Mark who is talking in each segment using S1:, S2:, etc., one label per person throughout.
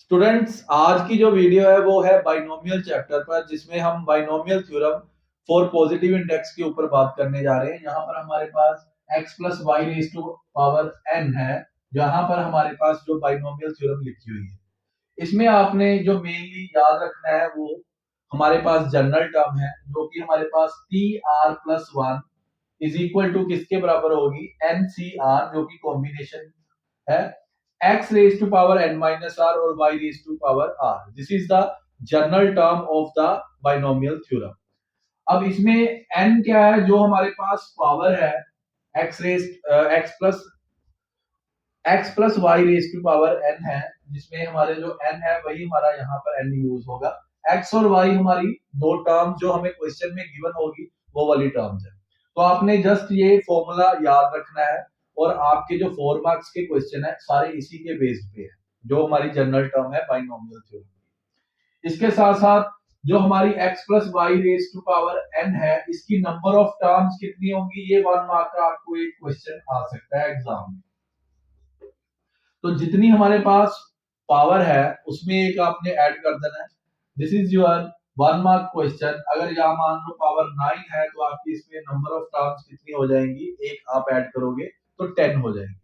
S1: Students, आज की जो वीडियो है वो है बाइनोमियल चैप्टर पर, जिसमें हम binomial theorem for positive index के ऊपर बात करने जा रहे हैं। यहाँ पर हमारे पास x plus Y raise to power n है, जहां पर हमारे पास जो बाइनोमियल थ्योरम लिखी हुई है। इसमें आपने जो मेनली याद रखना है वो हमारे पास जनरल टर्म है, जो कि हमारे पास T R plus one is equal to किसके बराबर होगी, एन सी आर, जो कि कॉम्बिनेशन है x raised to power n minus r और y raised to power r. This is the general term of the binomial theorem. अब इसमें n क्या है, जो हमारे पास पावर है x plus y raise to power n है, जिसमें हमारे जो n है वही हमारा यहाँ पर n यूज होगा। x और y हमारी दो टर्म जो हमें क्वेश्चन में गिवन होगी वो वाली टर्म्स है। तो आपने जस्ट ये फॉर्मूला याद रखना है, और आपके जो 4 मार्क्स के क्वेश्चन है सारे इसी के बेस्ड पे है, जो हमारी जनरल टर्म है बाइनोमियल थ्योरम। इसके साथ साथ जो हमारी x plus Y raise to power n है, इसकी नंबर ऑफ टर्म्स कितनी होंगी, ये 1 मार्क का आपको एक क्वेश्चन आ सकता है एग्जाम में। तो जितनी हमारे पास पावर है उसमें एक आपने ऐड कर देना है। This is your 1 mark question. अगर यहाँ मान लो पावर 9 है तो आपकी इसमें नंबर ऑफ टर्म्स कितनी हो जाएंगी, एक आप ऐड करोगे तो 10 हो जाएंगी।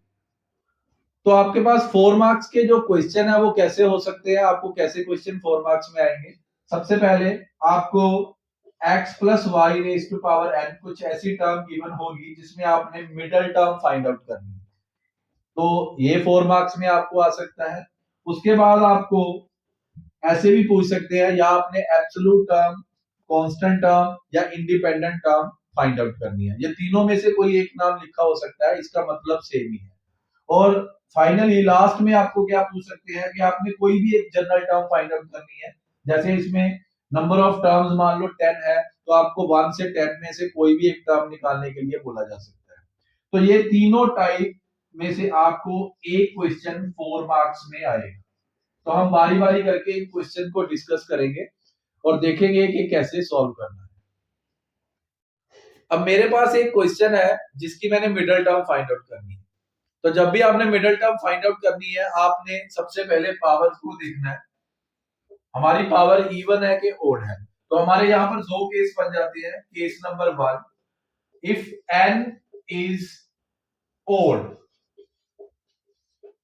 S1: तो आपके पास 4 मार्क्स के जो क्वेश्चन है वो कैसे हो सकते हैं, आपको कैसे क्वेश्चन 4 मार्क्स में आएंगे। सबसे पहले आपको x plus Y raise to power n कुछ ऐसी टर्म गिवन होगी जिसमें आपने मिडल टर्म फाइंड आउट करनी है, तो ये 4 मार्क्स में आपको आ सकता है। उसके बाद आपको ऐसे भी पूछ सकते हैं, या आपने एब्सोल्यूट टर्म, कांस्टेंट टर्म या इंडिपेंडेंट टर्म फाइंड आउट करनी है। ये तीनों में से कोई एक नाम लिखा हो सकता है, इसका मतलब सेम ही है। और फाइनली लास्ट में आपको क्या पूछ सकते हैं कि आपने कोई भी एक जनरल टर्म फाइंड आउट करनी है। जैसे इसमें नंबर ऑफ टर्म्स मान लो 10 है, तो आपको 1 से 10 में से कोई भी एक टर्म निकालने के लिए बोला जा सकता है। तो ये तीनों टाइप में से आपको एक क्वेश्चन 4 मार्क्स में आएगा। तो हम बारी बारी करके इन क्वेश्चन को डिस्कस करेंगे और देखेंगे कि कैसे सॉल्व करना है। अब मेरे पास एक क्वेश्चन है जिसकी मैंने मिडिल टर्म फाइंड आउट करनी है। तो जब भी आपने मिडिल टर्म फाइंड आउट करनी है, आपने सबसे पहले पावर्स को देखना है। हमारी पावर इवन है कि ओड है, तो हमारे यहाँ पर दो केस बन जाते हैं। Case number 1, if n is odd,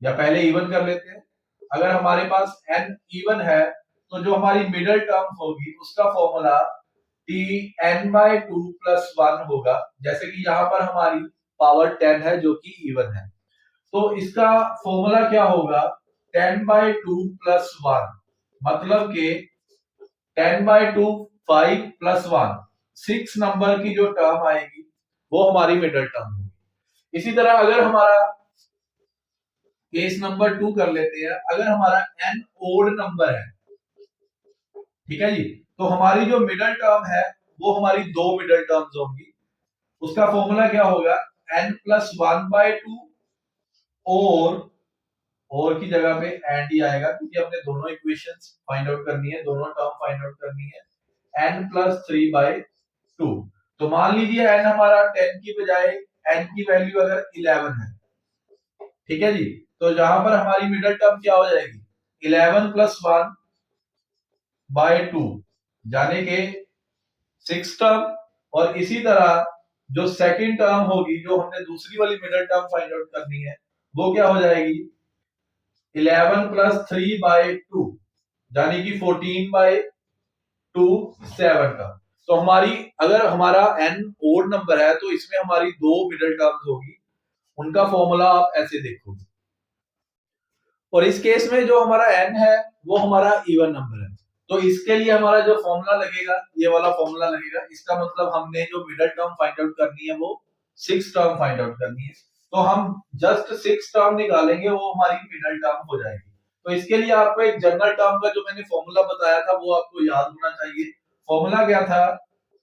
S1: या पहले इवन कर लेते हैं। अगर हमारे पास n इवन है तो जो हमारी मिडिल टर्म होगी उसका formula T N by two plus one होगा। जैसे कि यहाँ पर हमारी पावर 10 है जो कि इवन है, तो इसका फॉर्मूला क्या होगा, 10 बाय टू प्लस वन, मतलब के 10 by two 5 plus one, 6 number की जो टर्म आएगी वो हमारी मिडिल टर्म होगी। इसी तरह अगर हमारा केस नंबर 2 कर लेते हैं, अगर हमारा n ओड नंबर है, ठीक है जी, तो हमारी जो मिडिल टर्म है वो हमारी दो मिडिल टर्म्स होंगी। उसका फॉर्मूला क्या होगा, n plus one by two, और की जगह पे एंड ही आएगा क्योंकि हमने दोनों इक्वेशंस फाइंड आउट करनी है, दोनों टर्म फाइंड आउट करनी है। n plus three by two, तो मान लीजिए n हमारा 10 की बजाय n की वैल्यू अगर 11 है, ठीक है जी, तो जहां पर हमारी मिडिल टर्म क्या हो जाएगी, 11 प्लस वन बाय टू, यानी के 6 टर्म। और इसी तरह जो सेकंड टर्म होगी, जो हमने दूसरी वाली मिडिल टर्म फाइंड आउट करनी है, वो क्या हो जाएगी, 11 प्लस थ्री बाय टू, यानी कि 14 बाय टू, 7 टर्म। तो हमारी अगर हमारा n ओड नंबर है तो इसमें हमारी दो मिडिल टर्म्स होगी, उनका फॉर्मूला आप ऐसे देखोगे। और इस केस में जो हमारा n है वो हमारा इवन नंबर है, तो इसके लिए हमारा जो फॉर्मूला लगेगा ये वाला फॉर्मूला लगेगा। इसका मतलब हमने जो मिडिल टर्म फाइंड आउट करनी है वो 6 टर्म फाइंड आउट करनी है, तो हम जस्ट 6 टर्म निकालेंगे, वो हमारी मिडिल टर्म हो जाएगी। तो इसके लिए आपको एक जनरल टर्म का जो मैंने फॉर्मूला बताया था वो आपको याद होना चाहिए। फॉर्मूला क्या था,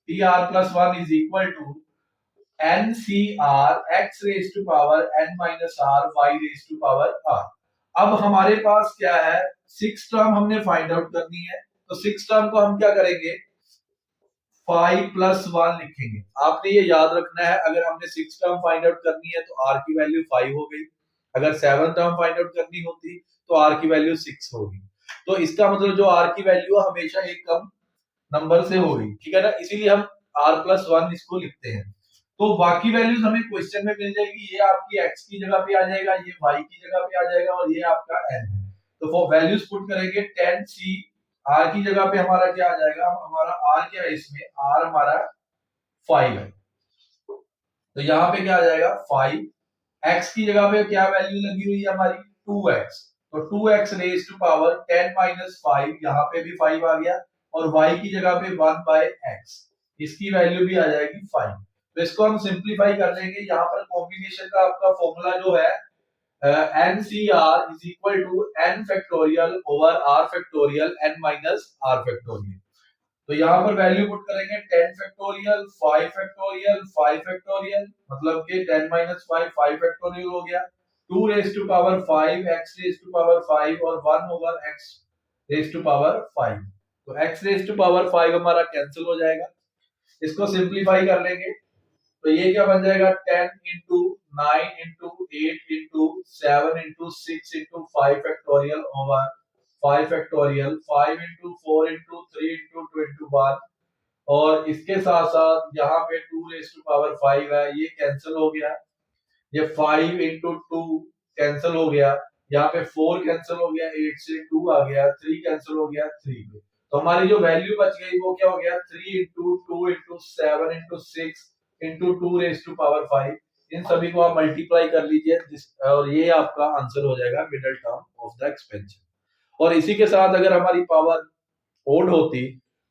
S1: T R plus one is equal to N C R X raise to power N minus R Y raise to power R. अब हमारे पास क्या है, 6 टर्म हमने फाइंड आउट करनी है, तो 6 टर्म को हम क्या करेंगे, 5 प्लस वन लिखेंगे। आपने ये याद रखना है, अगर हमने 6 टर्म फाइंड आउट करनी है तो r की वैल्यू 5 हो गई, अगर 7 टर्म फाइंड आउट करनी होती तो r की वैल्यू 6 होगी। तो इसका मतलब जो r की वैल्यू है हमेशा एक कम नंबर से होगी, ठीक है ना, इसीलिए हम r+1 इसको लिखते हैं। तो बाकी वैल्यूज हमें क्वेश्चन में मिल जाएगी, ये आपकी x की जगह पे आ जाएगा, ये y की जगह पे आ जाएगा और ये आपका n है। तो वो वैल्यूज पुट करेंगे 10c, r की जगह पे हमारा क्या आ जाएगा, हमारा r क्या है इसमें, r हमारा 5 है, तो यहाँ पे क्या आ जाएगा 5, x की जगह पे क्या वैल्यू लगी हुई है हमारी 2x, तो 2x raise to power 10 minus 5, यहाँ पे भी 5 आ गया, और y की जगह पे 1/x, इसकी वैल्यू भी आ जाएगी 5। तो इसको हम सिंप्लीफाई कर लेंगे, यहाँ पर कॉम्बिनेशन का आपका फॉर्मूला जो है NCR is equal to n factorial over r factorial n minus r factorial। तो यहाँ पर वैल्यू पुट करेंगे 10 फैक्टोरियल 5 फैक्टोरियल 5 फैक्टोरियल, मतलब कि 10 माइनस 5 5 फैक्टोरियल हो गया, 2 raise to power 5 x raise to power 5 और 1 over x raise to power 5। तो x रेज टू पावर 5 हमारा कैंसिल हो जाएगा, इसको सिंप्लीफाई कर लेंगे, तो ये क्या बन जाएगा 10 into 9 into 8 into 7 into 6 into 5 factorial over 5 factorial 5 into 4 into 3 into 21, और इसके साथ साथ यहाँ पे 2 रेज टू पावर 5 है, ये कैंसिल हो गया, ये 5 इंटू 2 कैंसिल हो गया, यहाँ पे 4 कैंसिल हो गया, 8 से 2 आ गया, 3 कैंसिल हो गया 3 पे, तो हमारी जो वैल्यू बच गई वो क्या हो गया 3 into 2 into 7 into 6 into 2 raise to power 5। इन सभी को आप मल्टीप्लाई कर लीजिए और ये आपका आंसर हो जाएगा middle term of the expansion. और इसी के साथ अगर हमारी पावर ओड होती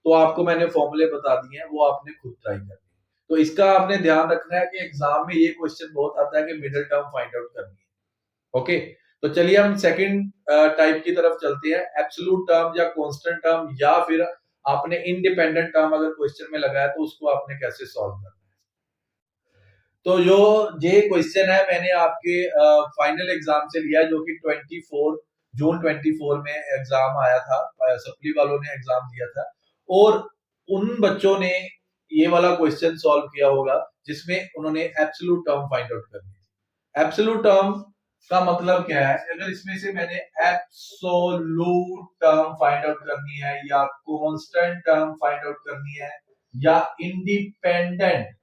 S1: तो आपको मैंने फॉर्मूले बता दिए हैं, वो आपने खुद ट्राई करनी है। तो इसका आपने ध्यान रखना है कि एग्जाम में ये क्वेश्चन बहुत आता है कि मिडिल टर्म फाइंड आउट करनी है। ओके, तो चलिए हम सेकंड टाइप की तरफ चलते हैं, एब्सोल्यूट टर्म या कांस्टेंट टर्म, या फिर आपने इंडिपेंडेंट टर्म अगर क्वेश्चन में लगाया तो उसको आपने कैसे सॉल्व करना है। तो जो ये क्वेश्चन है मैंने आपके फाइनल एग्जाम से लिया, जो कि जून 24 में एग्जाम आया था, सप्ली वालों ने एग्जाम दिया था, और उन बच्चों ने ये वाला क्वेश्चन सॉल्व किया होगा जिसमें उन्होंने एब्सोल्यूट टर्म फाइंड आउट करनी है। एब्सोल्यूट टर्म का मतलब क्या है, अगर इसमें से मैंने एब्सोल्यूट टर्म फाइंड आउट करनी है, या कांस्टेंट टर्म फाइंड आउट करनी है, या इंडिपेंडेंट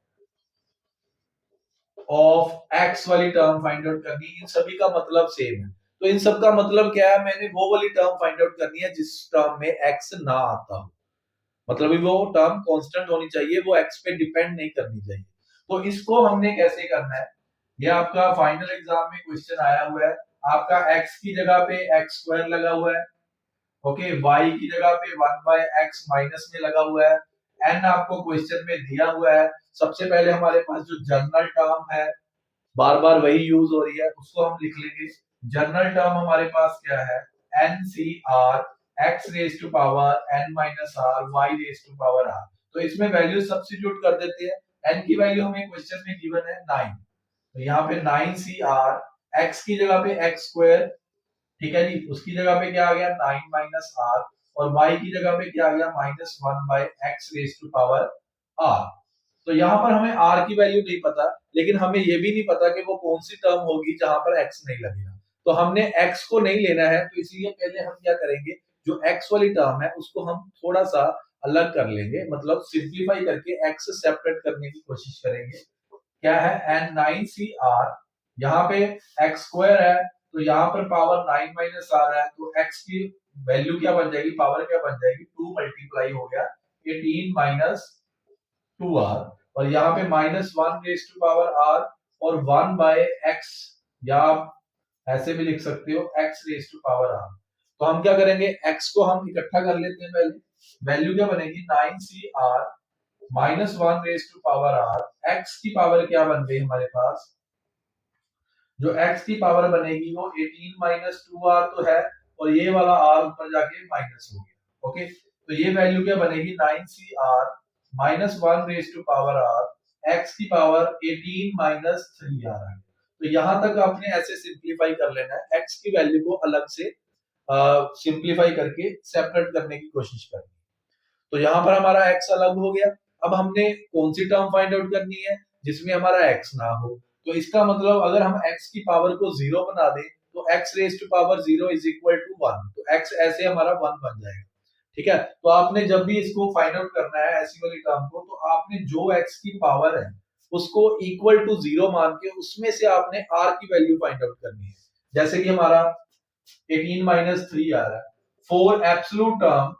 S1: ऑफ एक्स वाली टर्म फाइंड आउट करनी है, इन सभी का मतलब सेम है। तो इन सब का मतलब क्या है, मैंने वो वाली टर्म फाइंड आउट करनी है जिस टर्म में एक्स ना आता हो, मतलब वो टर्म कांस्टेंट होनी चाहिए, वो एक्स पे डिपेंड नहीं करनी चाहिए। तो इसको हमने कैसे करना है, ये आपका फाइनल एग्जाम में क्वेश्चन आया हुआ है, आपका एक्स की जगह पे एक्स स्क्वायर लगा हुआ है, ओके, y की जगह पे 1/x माइनस में लगा हुआ है, n आपको क्वेश्चन में दिया हुआ है। सबसे पहले हमारे पास जो जनरल टर्म है, बार बार वही यूज हो रही है, उसको हम लिख लेंगे। जनरल टर्म हमारे पास क्या है, NCR x raise to power n minus r y raise to power r। तो इसमें वैल्यू सब्स्टिट्यूट कर देते हैं, n की वैल्यू हमें क्वेश्चन में गिवन है 9, तो यहाँ पे 9CR, x की जगह पे x स्क्वायर, ठीक है जी, उसकी जगह पे क्या आ गया 9 माइनस r, और y की जगह पे क्या आ गया -1/x raise to power r। तो यहाँ पर हमें r की वैल्यू नहीं पता, लेकिन हमें ये भी नहीं पता कि वो कौन सी टर्म होगी जहां पर x नहीं लगेगा, तो हमने x को नहीं लेना है, तो इसलिए पहले हम क्या करेंगे, जो x वाली टर्म है उसको हम थोड़ा सा अलग कर लेंगे, मतलब सिंप्लीफाई करके x सेपरेट करने की कोशिश करेंगे। क्या है n9CR, यहाँ पे x स्क्वायर है, तो यहाँ पर पावर 9 माइनस आ रहा है, तो x की वैल्यू क्या बन जाएगी, पावर क्या बन जाएगी, 2 मल्टीप्लाई हो गया 18 माइनस 2r, और यहाँ पे -1 रेज टू पावर r और 1/x, या आप ऐसे भी लिख सकते हो x raise to power r। तो हम क्या करेंगे, x को हम इकट्ठा कर लेते हैं, पहले वैल्यू क्या बनेगी 9CR -1 raise to power r, x की पावर क्या बन गई हमारे पास, जो x की पावर बनेगी वो 18 माइनस 2r तो है, और ये वाला r ऊपर जाके माइनस हो गया, ओके, तो ये वैल्यू क्या बनेगी 9CR -1 raise to power r, x की पावर 18 माइनस 3r है। तो यहां तक आपने ऐसे सिंप्लीफाई कर लेना है, x की वैल्यू को अलग से सिंप्लीफाई करके सेपरेट करने की कोशिश करनी है। तो यहाँ पर हमारा x अलग हो गया, अब हमने कौन सी टर्म फाइंड आउट करनी है जिसमें हमारा x ना हो, तो इसका मतलब अगर हम x की पावर को 0 बना दें तो x raise to power 0 is equal to 1, तो x ऐसे हमारा 1 बन जाएगा। ठीक है, तो आपने जब भी इसको फाइंड आउट करना है ऐसी वाली टर्म को, तो आपने जो x की पावर है उसको इक्वल टू 0 मान के उसमें से आपने r की वैल्यू फाइंड आउट करनी है। जैसे कि हमारा 18 माइनस 3 आ रहा है, फॉर एब्सोल्यूट टर्म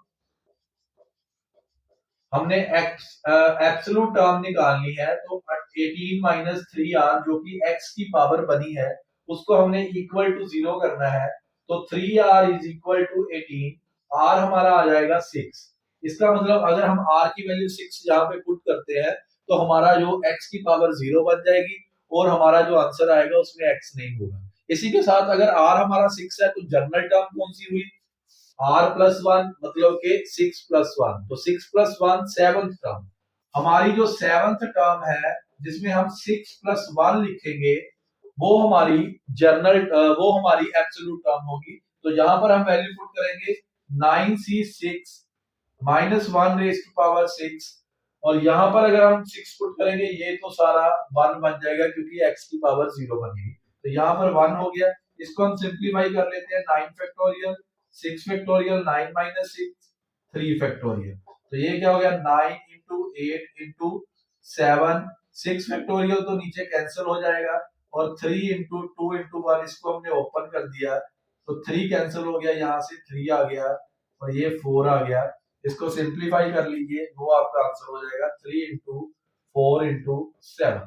S1: हमने एब्सोल्यूट टर्म निकालनी है, तो 18 माइनस 3r जो कि x की पावर बनी है उसको हमने इक्वल टू 0 करना है, तो 3r is equal to 18, r हमारा आ जाएगा 6। इसका मतलब अगर हम r की वैल्यू 6 यहाँ पे पुट करते हैं तो हमारा जो x की पावर 0 बन जाएगी और हमारा जो आंसर आएगा उसमें x नहीं होगा। इसी के साथ अगर r हमारा 6 है तो जनरल टर्म कौन सी हुई, r प्लस 1 मतलब के 6 प्लस 1, तो 6 प्लस 1 सेवंथ टर्म। हमारी जो सेवंथ टर्म है जिसमें हम 6 प्लस 1 लिखेंगे वो हमारी जनरल वो हमारी एब्सोल्यूट टर्म होगी। तो यहाँ पर हम वैल्यू पुट करेंगे 9c6 minus 1 raise to power 6, और यहाँ पर अगर हम 6 पुट करेंगे ये तो सारा 1 बन जाएगा क्योंकि x की पावर 0 बनेगी, तो यहाँ पर 1 हो गया। इसको हम सिंप्लीफाई कर लेते हैं, 9 फैक्टोरियल 6 फैक्टोरियल 9 माइनस 6 3 फैक्टोरियल, तो ये क्या हो गया 9 इंटू 8 इंटू 7, 6 फैक्टोरियल तो नीचे कैंसिल हो जाएगा, और 3 इंटू 2 इंटू 1 इसको हमने ओपन कर दिया तो 3 कैंसिल हो गया, यहाँ से 3 आ गया और ये 4 आ गया। इसको सिंप्लीफाई कर लीजिए, वो आपका आंसर हो जाएगा 3 इंटू 4 इंटू 7,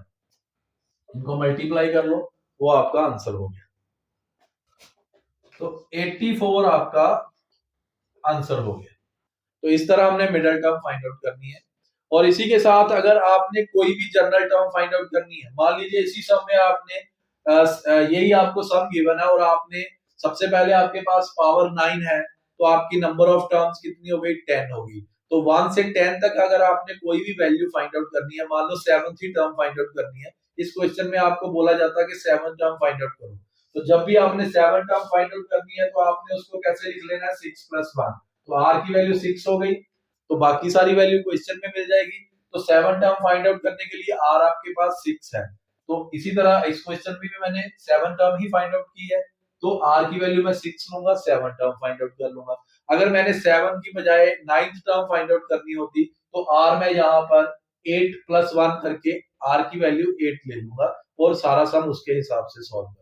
S1: इनको मल्टीप्लाई कर लो, वो आपका आंसर हो गया। तो 84 आपका आंसर हो गया। तो इस तरह हमने मिडिल टर्म फाइंड आउट करनी है। और इसी के साथ अगर आपने कोई भी जनरल टर्म फाइंड आउट करनी है, मान लीजिए इसी सम में आपने यही आपको सम गिवन है और आपने सबसे पहले आपके पास पावर 9 है, तो आपकी नंबर ऑफ टर्म्स कितनी हो गई 10 होगी। तो 1 से 10 तक अगर आपने कोई भी वैल्यू फाइंड आउट करनी है, मान लो 7th ही टर्म फाइंड आउट करनी है, इस क्वेश्चन में आपको बोला जाता है कि 7th टर्म फाइंड आउट करो। तो जब भी आपने 7th टर्म फाइंड आउट करनी है तो आपने उसको कैसे लिख लेना है 6 प्लस 1, तो r की वैल्यू 6 हो गई, तो बाकी सारी वैल्यू क्वेश्चन में मिल जाएगी। तो 7 टर्म फाइंड आउट करने के लिए r आपके पास 6 है, तो इसी तरह इस क्वेश्चन में भी मैंने 7 टर्म ही फाइंड आउट की है, तो r की वैल्यू मैं 6 लूंगा, 7 टर्म फाइंड आउट कर लूंगा। अगर मैंने 7 की बजाय 9th टर्म फाइंड आउट करनी होती तो r मैं यहाँ पर 8 प्लस 1 करके r की वैल्यू 8 ले लूंगा और सारा सम उसके हिसाब से सॉल्व कर लूंगा।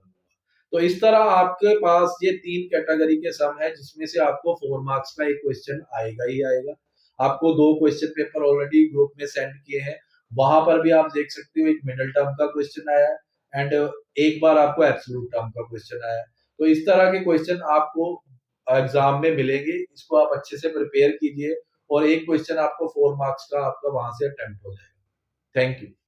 S1: तो इस तरह आपके पास ये 3 कैटेगरी के सम है जिसमें से आपको 4 मार्क्स का एक क्वेश्चन आएगा ही आएगा। आपको 2 क्वेश्चन पेपर ऑलरेडी ग्रुप में सेंड किए हैं, वहां पर भी आप देख सकते हो एक मिडिल टर्म का क्वेश्चन आया है एंड एक बार आपको एब्सोल्यूट टर्म का क्वेश्चन आया है। तो इस तरह के क्वेश्चन आपको एग्जाम में मिलेंगे, इसको आप अच्छे से प्रिपेयर कीजिए और एक क्वेश्चन आपको 4 मार्क्स का आपका वहां से अटेम्प्ट हो जाएगा। Thank you.